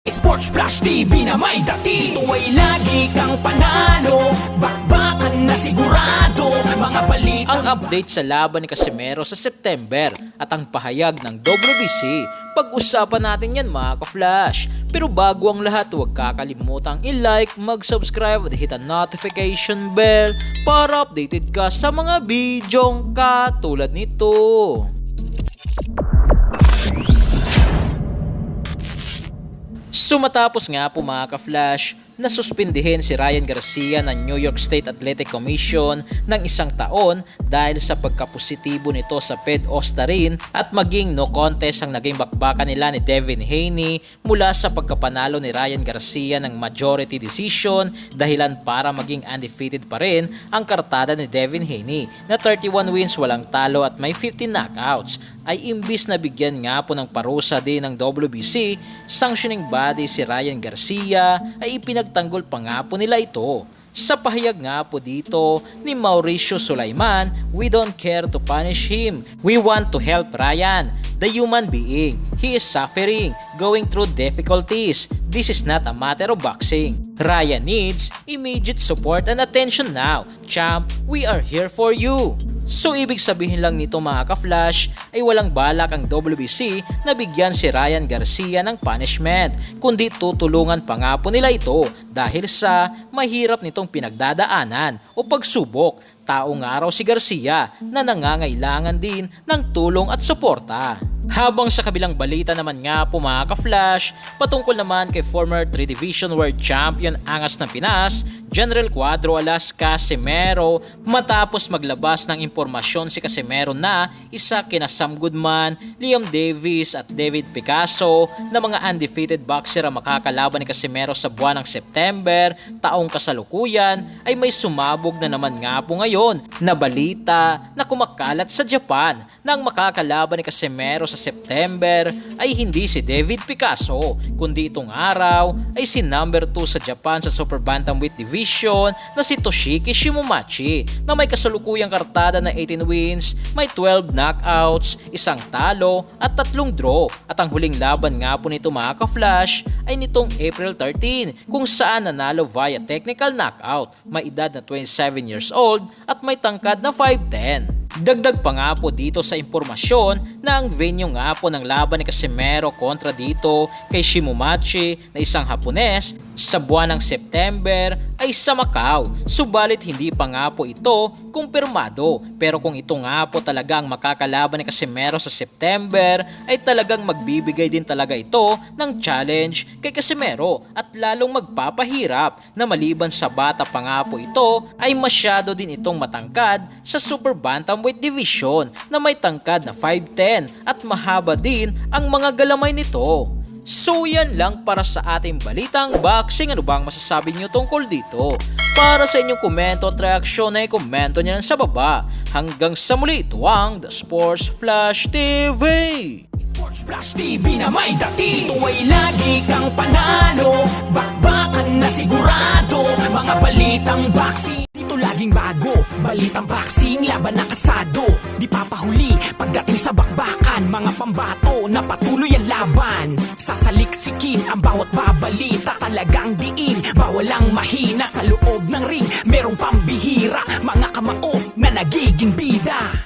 Sports Flash TV na may dati. Ito ay lagi kang panalo, bakbakan na sigurado. Mga balita. Ang update sa laban ni Casimero sa September at ang pahayag ng WBC. Pag-usapan natin yan mga ka-flash. Pero bago ang lahat, huwag kakalimutang i-like, mag-subscribe at hit ang notification bell para updated ka sa mga bidyong katulad nito. So matapos nga po mga ka-flash, nasuspindihin si Ryan Garcia ng New York State Athletic Commission ng 1 taon dahil sa pagkapositibo nito sa PED-Ostarin at maging no contest ang naging bakbakan nila ni Devin Haney mula sa pagkapanalo ni Ryan Garcia ng majority decision, dahilan para maging undefeated pa rin ang kartada ni Devin Haney na 31 wins walang talo at may 15 knockouts. Ay imbis na bigyan nga po ng parusa din ng WBC, sanctioning body si Ryan Garcia ay ipinagtanggol pa nga po nila ito. Sa pahayag nga po dito ni Mauricio Sulaiman, "We don't care to punish him. We want to help Ryan, the human being. He is suffering, going through difficulties. This is not a matter of boxing. Ryan needs immediate support and attention now. Champ, we are here for you." So ibig sabihin lang nito mga ka-flash ay walang balak ang WBC na bigyan si Ryan Garcia ng punishment, kundi tutulungan pa nga po nila ito dahil sa mahirap nitong pinagdadaanan o pagsubok. Taong araw si Garcia na nangangailangan din ng tulong at suporta. Habang sa kabilang balita naman nga po mga ka-flash, patungkol naman kay former 3 Division World Champion Angas ng Pinas, General Cuadro Alas Casimero, matapos maglabas ng impormasyon si Casimero na isa kina Sam Goodman, Liam Davis at David Picasso na mga undefeated boxer ang makakalaban ni Casimero sa buwan ng September, taong kasalukuyan, ay may sumabog na naman nga po ngayon na balita na kumakalat sa Japan na ang makakalaban ni Casimero sa September ay hindi si David Picasso, kundi itong araw ay si number 2 sa Japan sa Super Bantamweight Division na si Toshiki Shimomachi na may kasalukuyang kartada na 18 wins, may 12 knockouts, 1 talo at 3 draw. At ang huling laban nga po nito mga ka-flash ay nitong April 13 kung saan nanalo via technical knockout. May edad na 27 years old at may tangkad na 5'10". Dagdag pa nga po dito sa impormasyon na ang venue nga po ng laban ni Casimero kontra dito kay Shimomachi na isang Hapones sa buwan ng September ay sa Macau. Subalit hindi pa nga po ito kumpirmado, pero kung ito nga po talagang makakalaban ni Casimero sa September ay talagang magbibigay din talaga ito ng challenge kay Casimero at lalong magpapahirap na maliban sa bata pa nga po ito ay masyado din itong matangkad sa Super Bantamweight Division na may tangkad na 5'10" at mahaba din ang mga galamay nito. So yan lang para sa ating balitang boxing. Ano bang masasabi niyo tungkol dito? Para sa inyong komento at reaksyon ay komento niyo lang sa baba. Hanggang sa muli, ito ang The Sports Flash TV. Sports Flash TV na may dati. Ito ay lagi kang panalo, bakbakan na sigurado. Mga balitang boxing dito laging bago. Balitang boxing, laban na kasado. Di papahuli pagdating sa bakbakan. Mga pambato na patuloy ang laban. Sasaliksikin ang bawat babalita. Talagang diin, bawal ang mahina. Sa loob ng ring, merong pambihira. Mga kamao na nagiging bida.